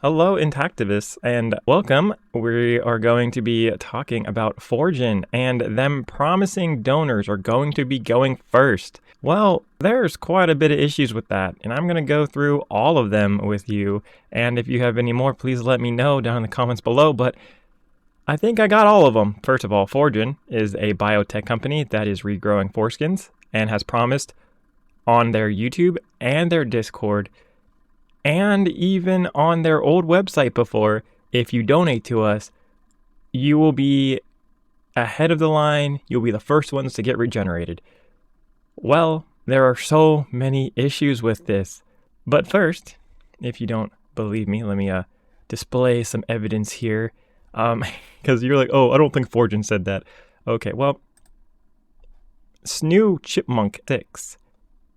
Hello, Intactivists, and welcome. We are going to be talking about Foregen and them promising donors are going to be going first. Well, there's quite a bit of issues with that, and I'm going to go through all of them with you. And if you have any more, please let me know down in the comments below. But I think I got all of them. First of all, Foregen is a biotech company that is regrowing foreskins and has promised on their YouTube and their Discord and even on their old website before, if you donate to us, you will be ahead of the line. You'll be the first ones to get regenerated. Well, there are so many issues with this. But first, if you don't believe me, let me display some evidence here. Because you're like, oh, I don't think Foregen said that. Okay, well, Snoo Chipmunk 6,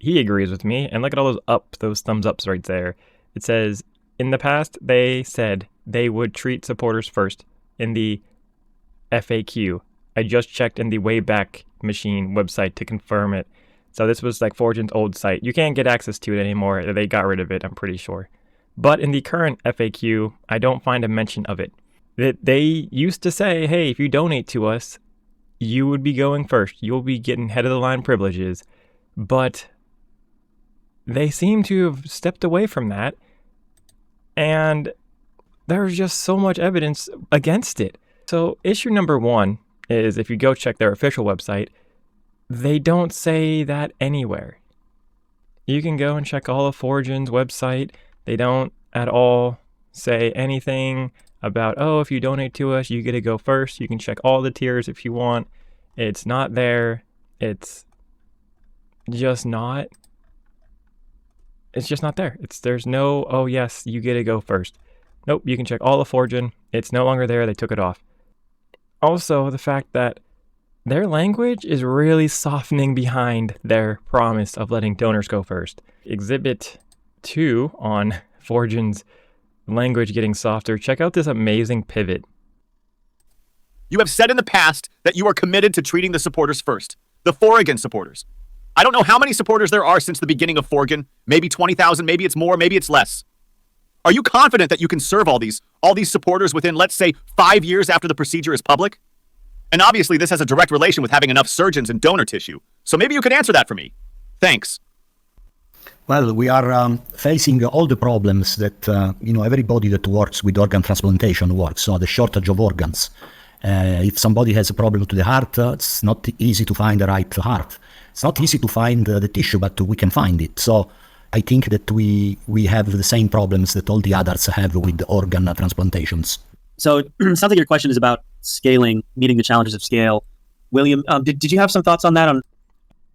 he agrees with me. And look at all those thumbs ups right there. It says, in the past, they said they would treat supporters first in the FAQ. I just checked in the Wayback Machine website to confirm it. So this was like Foregen's old site. You can't get access to it anymore. They got rid of it, I'm pretty sure. But in the current FAQ, I don't find a mention of it. They used to say, hey, if you donate to us, you would be going first. You'll be getting head of the line privileges. But they seem to have stepped away from that, and there's just so much evidence against it. So issue number one is, if you go check their official website, they don't say that anywhere. You can go and check all of Foregen's website. They don't at all say anything about, oh, if you donate to us, you get to go first. You can check all the tiers if you want. It's not there. It's just not there. There's no, oh yes, you get to go first. Nope, you can check all of Foregen. It's no longer there. They took it off. Also, the fact that their language is really softening behind their promise of letting donors go first. Exhibit 2 on Foregen's language getting softer. Check out this amazing pivot. You have said in the past that you are committed to treating the supporters first. The Foregen supporters. I don't know how many supporters there are since the beginning of Foregen. Maybe 20,000, maybe it's more, maybe it's less. Are you confident that you can serve all these supporters within, let's say, 5 years after the procedure is public? And obviously this has a direct relation with having enough surgeons and donor tissue. So maybe you could answer that for me. Thanks. Well, we are facing all the problems that, everybody that works with organ transplantation works. So the shortage of organs. If somebody has a problem to the heart, it's not easy to find the right heart. It's not easy to find the tissue, but we can find it. So I think that we have the same problems that all the others have with organ transplantations. So it sounds like your question is about scaling, meeting the challenges of scale. William, did you have some thoughts on that?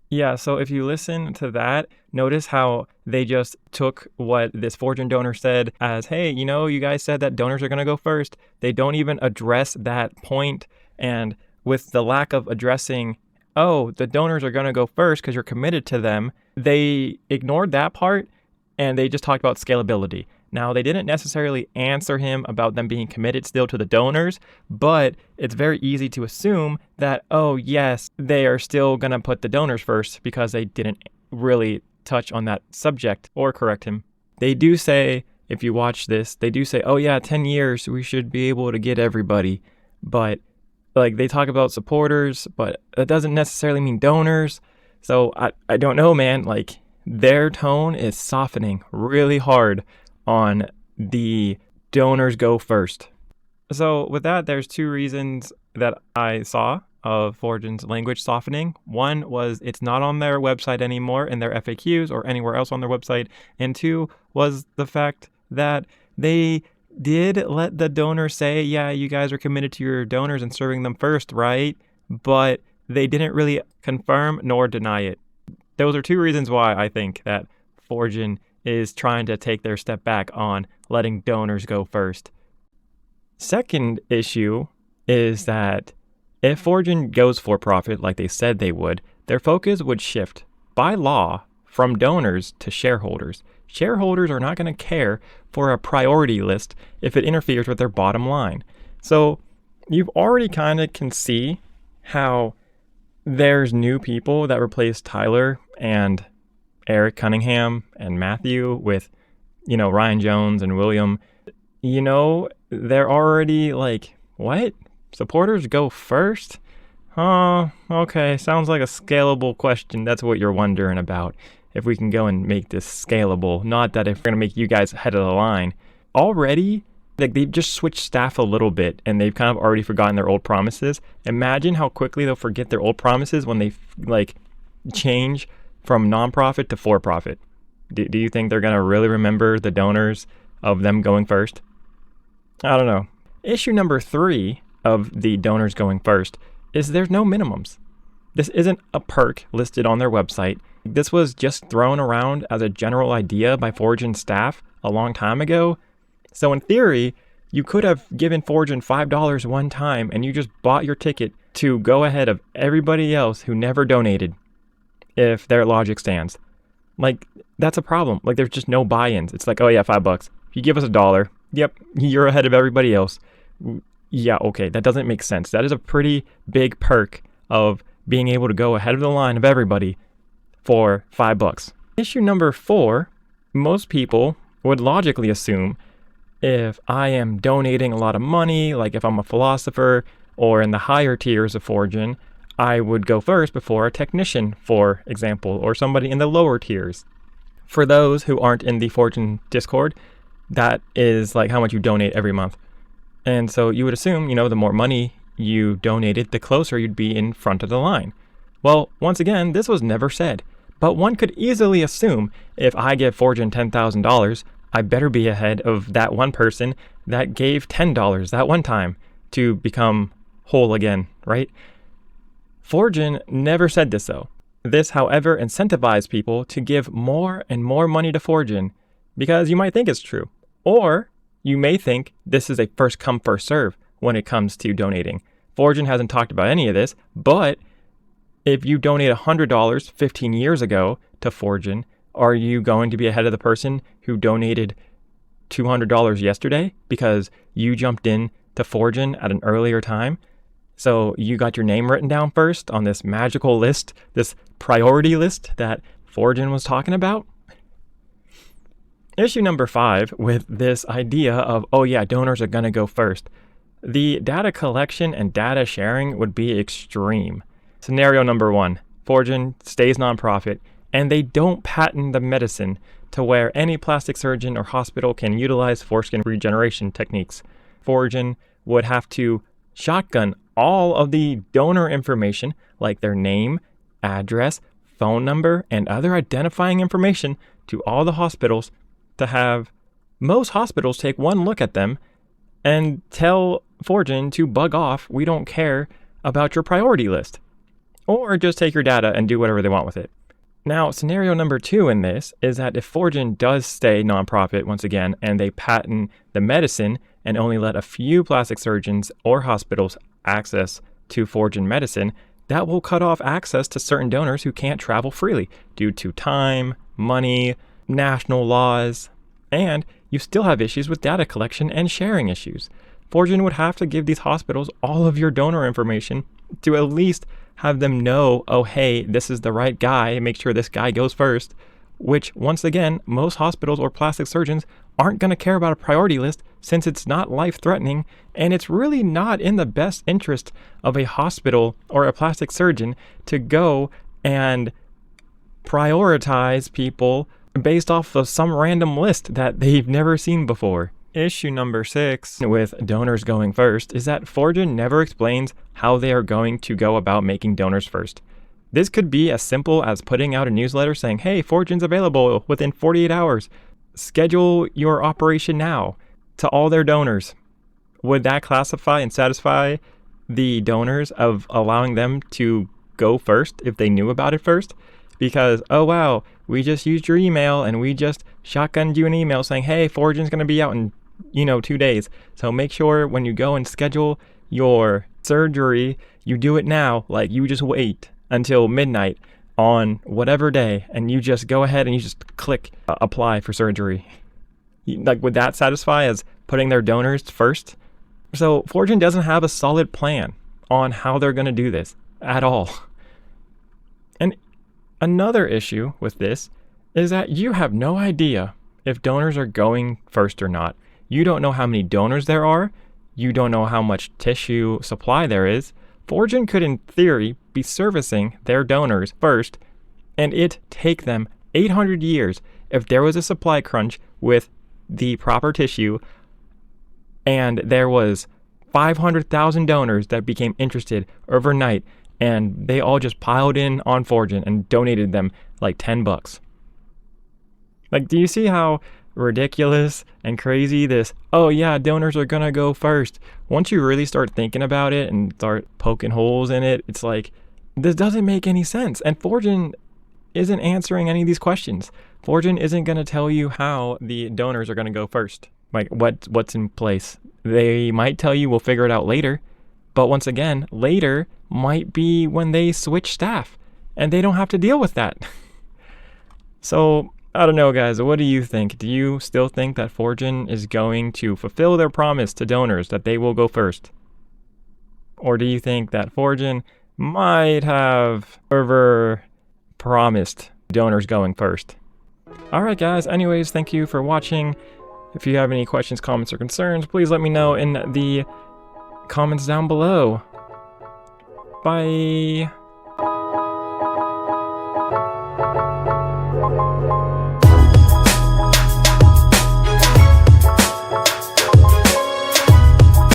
Yeah, so if you listen to that, notice how they just took what this Foregen donor said as, hey, you guys said that donors are going to go first. They don't even address that point. And with the lack of addressing, oh, the donors are going to go first because you're committed to them, they ignored that part and they just talked about scalability. Now, they didn't necessarily answer him about them being committed still to the donors, but it's very easy to assume that, oh, yes, they are still going to put the donors first because they didn't really touch on that subject or correct him. They do say, if you watch this, they do say, oh, yeah, 10 years, we should be able to get everybody. But they talk about supporters, but that doesn't necessarily mean donors. So I don't know, man. Their tone is softening really hard on the donors go first. So with that, there's two reasons that I saw of Foregen's language softening. One was it's not on their website anymore in their FAQs or anywhere else on their website. And two was the fact that they did let the donor say, yeah, you guys are committed to your donors and serving them first, right? But they didn't really confirm nor deny it. Those are two reasons why I think that Foregen is trying to take their step back on letting donors go first. Second issue is that if Foregen goes for profit like they said they would, their focus would shift by law from donors to shareholders. Shareholders are not going to care for a priority list if it interferes with their bottom line. So you've already kind of can see how there's new people that replace Tyler and Eric Cunningham and Matthew with, Ryan Jones and William. they're already like, what? Supporters go first? Oh, okay. Sounds like a scalable question. That's what you're wondering about. If we can go and make this scalable. Not that if we're going to make you guys head of the line. Already, like they've just switched staff a little bit and they've kind of already forgotten their old promises. Imagine how quickly they'll forget their old promises when they like change from nonprofit to for-profit. Do you think they're going to really remember the donors of them going first? I don't know. Issue number 3 of the donors going first is there's no minimums. This isn't a perk listed on their website. This was just thrown around as a general idea by Foregen staff a long time ago. So in theory, you could have given Foregen $5 one time and you just bought your ticket to go ahead of everybody else who never donated, if their logic stands. Like, that's a problem. Like, there's just no buy-ins. It's like, oh yeah, $5. If you give us $1, yep, you're ahead of everybody else. Yeah, okay, that doesn't make sense. That is a pretty big perk of being able to go ahead of the line of everybody for $5. Issue number 4, most people would logically assume if I am donating a lot of money, like if I'm a philosopher or in the higher tiers of Foregen, I would go first before a technician, for example, or somebody in the lower tiers. For those who aren't in the Foregen Discord, that is like how much you donate every month. And so you would assume, the more money you donated, the closer you'd be in front of the line. Well, once again, this was never said, but one could easily assume if I give Foregen $10,000, I better be ahead of that one person that gave $10 that one time to become whole again, right? Foregen never said this though. This, however, incentivized people to give more and more money to Foregen because you might think it's true. Or you may think this is a first come, first serve when it comes to donating. Foregen hasn't talked about any of this, but if you donate $100 15 years ago to Foregen, are you going to be ahead of the person who donated $200 yesterday because you jumped in to Foregen at an earlier time? So you got your name written down first on this magical list, this priority list that Foregen was talking about? Issue number 5 with this idea of, oh yeah, donors are going to go first. The data collection and data sharing would be extreme. Scenario number 1, Foregen stays nonprofit and they don't patent the medicine to where any plastic surgeon or hospital can utilize foreskin regeneration techniques. Foregen would have to shotgun all of the donor information like their name, address, phone number, and other identifying information to all the hospitals to have most hospitals take one look at them and tell Foregen to bug off, we don't care about your priority list. Or just take your data and do whatever they want with it. Now, scenario number 2 in this is that if Foregen does stay nonprofit once again and they patent the medicine and only let a few plastic surgeons or hospitals access to Foregen medicine, that will cut off access to certain donors who can't travel freely due to time, money, national laws, and you still have issues with data collection and sharing issues. Foregen would have to give these hospitals all of your donor information to at least have them know, oh hey, this is the right guy, make sure this guy goes first, which once again, most hospitals or plastic surgeons aren't going to care about a priority list since it's not life-threatening and it's really not in the best interest of a hospital or a plastic surgeon to go and prioritize people based off of some random list that they've never seen before. Issue number 6 with donors going first is that Foregen never explains how they are going to go about making donors first. This could be as simple as putting out a newsletter saying, hey, Foregen's available within 48 hours. Schedule your operation now to all their donors. Would that classify and satisfy the donors of allowing them to go first if they knew about it first? Because, oh wow, we just used your email and we just shotgunned you an email saying, hey, Foregen's going to be out in 2 days. So make sure when you go and schedule your surgery, you do it now. Like, you just wait until midnight on whatever day and you just go ahead and you just click apply for surgery. Like, would that satisfy as putting their donors first? So Foregen doesn't have a solid plan on how they're going to do this at all. And another issue with this is that you have no idea if donors are going first or not. You don't know how many donors there are. You don't know how much tissue supply there is. Foregen could, in theory, be servicing their donors first, and it take them 800 years if there was a supply crunch with the proper tissue, and there was 500,000 donors that became interested overnight, and they all just piled in on Foregen and donated them like $10. Like, do you see how ridiculous and crazy this, oh yeah, donors are gonna go first? Once you really start thinking about it and start poking holes in it, it's like, this doesn't make any sense. And Foregen isn't answering any of these questions. Foregen isn't gonna tell you how the donors are gonna go first. Like, what's in place. They might tell you we'll figure it out later, but once again, later might be when they switch staff, and they don't have to deal with that. So, I don't know, guys. What do you think? Do you still think that Foregen is going to fulfill their promise to donors that they will go first? Or do you think that Foregen might have promised donors going first? Alright, guys. Anyways, thank you for watching. If you have any questions, comments, or concerns, please let me know in the comments down below. Bye.